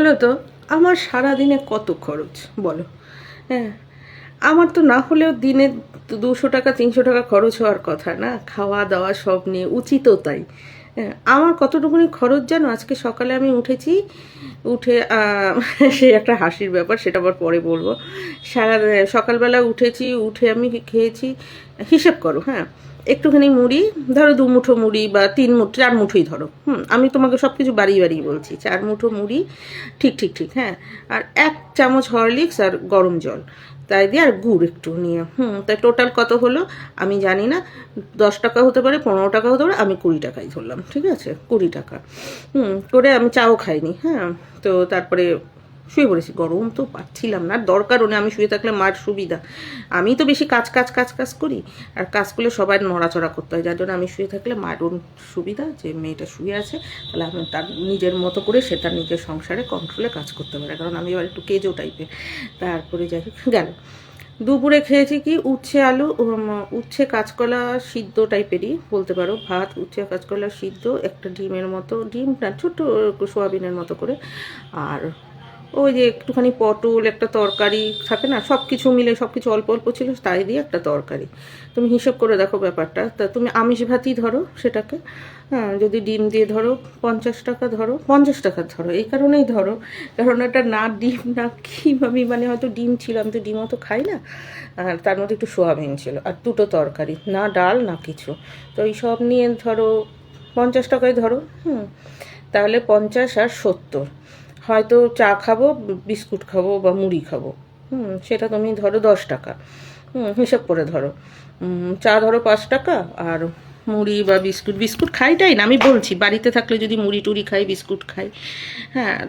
বলো তো, আমার সারাদিনে কত খরচ বলো? হ্যাঁ, আমার তো না হলেও দিনে 200 টাকা 300 টাকা খরচ হওয়ার কথা না, খাওয়া দাওয়া সব নিয়ে, উচিতও তাই। হ্যাঁ, আমার কতটুকুনি খরচ জানো? আজকে সকালে আমি উঠেছি, উঠে সে একটা হাসির ব্যাপার, সেটা আবার পরে বলবো। সারা সকালবেলা উঠেছি, উঠে আমি খেয়েছি, হিসেব করো। হ্যাঁ, একটুখানি মুড়ি, ধরো 2 মুঠো মুড়ি বা 3 মুঠো 4 মুঠোই ধরো। আমি তোমাকে সব কিছু বাড়িয়ে বাড়িয়ে বলছি। 4 মুঠো মুড়ি, ঠিক ঠিক ঠিক, হ্যাঁ। আর 1 চামচ হরলিক্স আর গরম জল, তাই দিয়ে আর গুড় একটু নিয়ে, তাই টোটাল কত হলো আমি জানি না। 10 টাকা হতে পারে, 15 টাকা হতে পারে, আমি 20 টাকাই ধরলাম, ঠিক আছে? 20 টাকা করে আমি চাও খাইনি। হ্যাঁ, তো তারপরে শুয়ে পড়েছি, গরম তো পাচ্ছিলাম না, দরকারও নেই। আমি শুয়ে থাকলে মার সুবিধা, আমি তো বেশি কাজ কাজ কাজ কাজ করি, আর কাজ করলে সবাই নড়াচড়া করতে হয়, যার জন্য আমি শুয়ে থাকলে মারও সুবিধা, যে মেয়েটা শুয়ে আছে, তাহলে আমি তার নিজের মতো করে সেটা নিজের সংসারে কন্ট্রোলে কাজ করতে পারে, কারণ আমি এবার একটু কেজো টাইপের। তারপরে যাই হোক গেল। দুপুরে খেয়েছি কি, উচ্ছে আলু, উচ্ছে কাঁচকলা সিদ্ধ টাইপেরই বলতে পারো, ভাত, উচ্ছে কাঁচকলা সিদ্ধ, একটা ডিমের মতো, ডিম না, ছোটো সোয়াবিনের মতো করে, আর ওই যে একটুখানি পটল, একটা তরকারি থাকে না, সব কিছু মিলে, সব কিছু অল্প অল্প ছিল, তাই দিয়ে একটা তরকারি। তুমি হিসেব করে দেখো ব্যাপারটা। তা তুমি আমিষ ভাতই ধরো সেটাকে। হ্যাঁ, যদি ডিম দিয়ে ধরো 50 টাকা, ধরো 50 টাকা ধরো, এই কারণেই ধরো কারণ এটা না ডিম না কি, আমি মানে হয়তো ডিম ছিল, আমি তো ডিমও তো খাই না, আর তার মধ্যে একটু সোয়াবিন ছিল, আর 2টো তরকারি, না ডাল না কিছু। তো এই সব নিয়ে ধরো 50 টাকায় ধরো। তাহলে 50 আর 70, হয়তো চা খাবো, বিস্কুট খাবো বা মুড়ি খাবো, সেটা তুমি ধরো 10 টাকা, হিসাব করে ধরো। চা ধরো 5 টাকা, আর মুড়ি বা বিস্কুট, বিস্কুট খাইটাই না, আমি বলছি বাড়িতে থাকলে যদি মুড়ি টুড়ি খাই, বিস্কুট খাই। হ্যাঁ,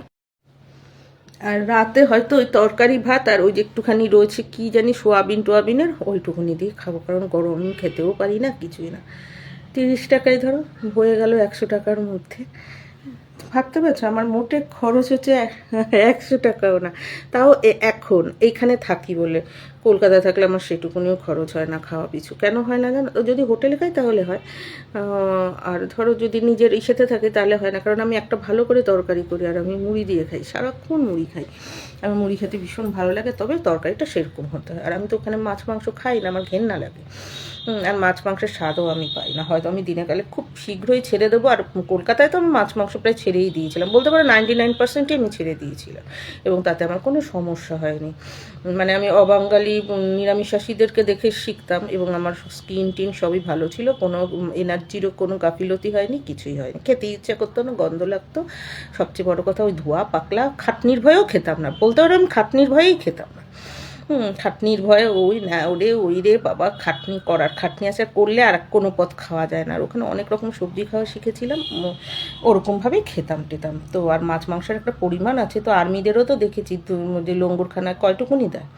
আর রাতে হয়তো ওই তরকারি ভাত আর ওই যে একটুখানি রয়েছে কি জানি সোয়াবিন টোয়াবিনের, ওইটুকুনি দিয়ে খাবো, কারণ গরম খেতেও পারি না, কিছুই না। 30 টাকায় ধরো হয়ে গেল 100 টাকার মধ্যে। ভাবতে পারছো আমার মোটে খরচ হচ্ছে 100 টাকাও না। তাও এখন এইখানে থাকি বলে, কলকাতায় থাকলে আমার সেটুকুনিও খরচ হয় না খাওয়া পিছু। কেন হয় না জানো? যদি হোটেলে খাই তাহলে হয়, আর ধরো যদি নিজের ইসেতে থাকে তাহলে হয় না, কারণ আমি একটা ভালো করে তরকারি করি, আর আমি মুড়ি দিয়ে খাই, সারাক্ষণ মুড়ি খাই। আমার মুড়ি খেতে ভীষণ ভালো লাগে, তবে তরকারিটা সেরকম হতে হয়। আর আমি তো ওখানে মাছ মাংস খাই না, আমার ঘেন্না লাগে। আর মাছ মাংসের স্বাদও আমি পাই না, হয়তো আমি দিনে কালে খুব শীঘ্রই ছেড়ে দেবো। আর কলকাতায় তো আমি মাছ মাংস প্রায় ছেড়েই দিয়েছিলাম, বলতে পারো 99%ই আমি ছেড়ে দিয়েছিলাম, এবং তাতে আমার কোনো সমস্যা হয়নি। মানে আমি অবাঙালি নিরামিষাশীদেরকে দেখে শিখতাম, এবং আমার স্কিন টিন সবই ভালো ছিল, কোনো এনার্জিরও কোনো গাফিলতি হয়নি, কিছুই হয়নি। খেতে ইচ্ছে করতো না, গন্ধ লাগতো, সবচেয়ে বড় কথা ওই ধোয়া পাকলা, খাটনির ভয়েও খেতাম না, বলতে পারো আমি খাটনির ভয়েই খেতাম না। খাটনির ভয়ে ওই না ওরে ওই রে বাবা, খাটনি করার, খাটনি আসে করলে আর কোনো পথ খাওয়া যায় না। আর ওখানে অনেক রকম সবজি খাওয়া শিখেছিলাম, ওরকমভাবেই খেতাম টেতাম তো। আর মাছ মাংসের একটা পরিমাণ আছে তো, আর্মিদেরও তো দেখেছি যে লঙ্গরখানায় কয়টুকুনি দেয়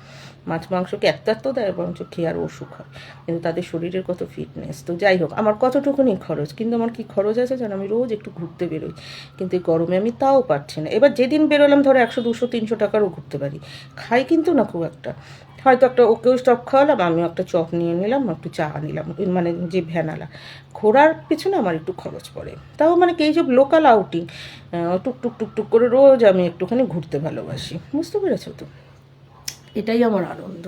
মাছ মাংসকে, এত দেয়, বরঞ্চ খেয়ে আর অসুখ হয়, কিন্তু তাদের শরীরের কত ফিটনেস। তো যাই হোক, আমার কতটুকুনি খরচ, কিন্তু আমার কি খরচ আছে জানো? আমি রোজ একটু ঘুরতে বেরোই, কিন্তু এই গরমে আমি তাও পারছি না। এবার যেদিন বেরোলাম ধরো 100 200 300 টাকারও ঘুরতে পারি, খাই কিন্তু না খুব একটা। হয়তো একটা ওকেও চপ খাওয়ালাম, আমিও একটা চপ নিয়ে নিলাম, একটু চা নিলাম, মানে যে ভ্যানালা। ঘোরার পিছনে আমার একটু খরচ পড়ে, তাও মানে কি এই সব লোকাল আউটিং, টুকটুক টুকটুক করে রোজ আমি একটুখানি ঘুরতে ভালোবাসি, বুঝতে পেরেছো তো? এটাই আমার আনন্দ।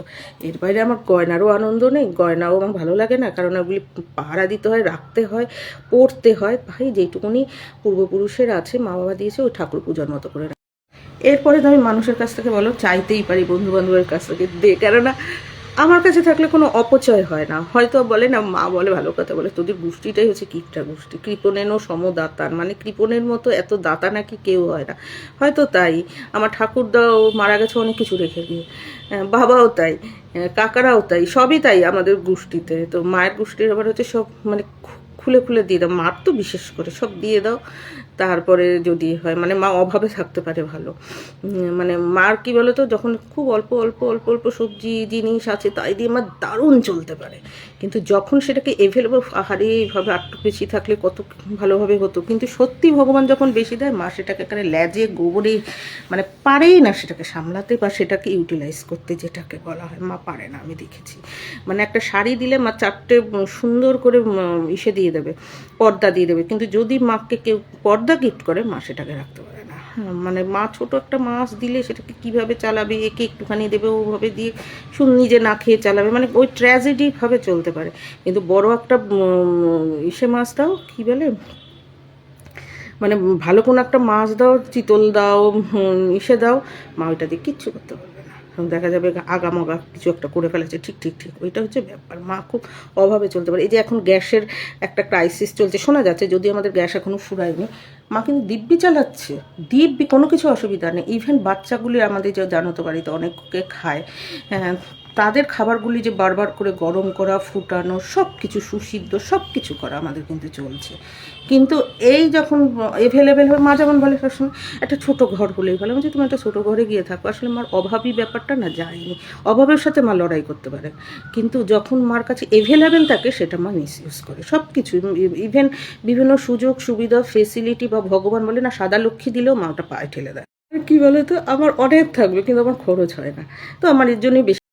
এর বাইরে আমার গয়নারও আনন্দ নেই, গয়নাও আমার ভালো লাগে না, কারণ ওগুলি পাহারা দিতে হয়, রাখতে হয়, পড়তে হয়। ভাই যেটুকুনি পূর্বপুরুষের আছে, মা বাবা দিয়েছে, ওই ঠাকুর পূজার মতো করে। এরপরে তো আমি মানুষের কাছ থেকে বলো চাইতেই পারি, বন্ধু বান্ধবের কাছ থেকে দে, কেননা আমার কাছে থাকলে কোনো অপচয় হয় না। হয়তো বলে না, মা বলে ভালো কথা বলে, তোদের গোষ্ঠীটাই হচ্ছে কিপটা গোষ্ঠী, কৃপণেনও সমদাতার, মানে কৃপণের মতো এত দাতা নাকি কেউ হয় না। হয়তো তাই আমার ঠাকুরদাও মারা গেছে অনেক কিছু রেখে দিয়ে, বাবাও তাই, কাকারাও তাই, সবই তাই আমাদের গোষ্ঠীতে। তো মায়ের গোষ্ঠীর আবার হচ্ছে সব মানে খুলে খুলে দিয়ে দাও, মার তো বিশেষ করে সব দিয়ে দাও, তারপরে যদি হয় মানে মা অভাবে থাকতে পারে ভালো। মানে মার কি বলো তো, যখন খুব অল্প অল্প অল্প অল্প সবজি জিনিস আছে তাই দিয়ে মা দারুণ চলতে পারে, কিন্তু যখন সেটাকে এভেলেবল, আহারে এইভাবে আটটু বেশি থাকলে কত ভালোভাবে হতো, কিন্তু সত্যি ভগবান যখন বেশি দেয়, মা সেটাকে এখানে ল্যাজে গোবরে মানে পারেই না সেটাকে সামলাতে বা সেটাকে ইউটিলাইজ করতে, যেটাকে বলা হয়। মা পারে না, আমি দেখেছি। মানে একটা শাড়ি দিলে মা 4টে সুন্দর করে ইসে দিয়ে দেবে, পর্দা দিয়ে দেবে, কিন্তু যদি মাকে কেউ পর্দা গিফট করে, মা সেটাকে রাখতে পারে না। হ্যাঁ, মানে মা ছোট একটা মাছ দিলে সেটাকে কিভাবে চালাবে, একে একটুখানি দেবে ওভাবে দিয়ে নিজে না খেয়ে চালাবে, মানে ওই ট্র্যাজেডিভাবে চলতে পারে। কিন্তু বড় একটা ইসে মাছ দাও, কী বলে, মানে ভালো কোনো একটা মাছ দাও, চিতল দাও, ইসে দাও, মা ওইটা দিয়ে কিচ্ছু করতে পারবে না। দেখা যাবে আগামগা কিছু একটা করে ফেলেছে, ঠিক ঠিক ঠিক, ওইটা হচ্ছে ব্যাপার। মা খুব অভাবে চলতে পারে। এই যে এখন গ্যাসের একটা ক্রাইসিস চলছে, শোনা যাচ্ছে, যদি আমাদের গ্যাস এখনও ফুরায়নি, মা কিন্তু দিব্যি চালাচ্ছে, দিব্যি, কোনো কিছু অসুবিধা নেই। ইভেন বাচ্চাগুলি আমাদের যে জানো তো বাড়িতে অনেকে খায়, তাদের খাবারগুলি যে বারবার করে গরম করা, ফুটানো, সব কিছু সুসিদ্ধ সব কিছু করা আমাদের কিন্তু চলছে। কিন্তু এই যখন এভেলেবেল হয়, মা যেমন বলে সবসময় একটা ছোটো ঘর হলেই ভালো। আমি যে তুমি একটা ছোটো ঘরে গিয়ে থাকো, আসলে মার অভাবী ব্যাপারটা না যায়নি, অভাবের সাথে মা লড়াই করতে পারে। কিন্তু যখন মার কাছে এভেলেবেল থাকে সেটা মা মিসইউজ করে সব কিছু। ইভেন বিভিন্ন সুযোগ সুবিধা ফেসিলিটি, বা ভগবান বলে না সাদা লক্ষ্মী দিলেও মা ওটা পায়ে ঠেলে দেয়। কী বলে তো, আমার অনেক থাকবে কিন্তু আমার খরচ হয় না, তো আমার এর জন্যই বেশি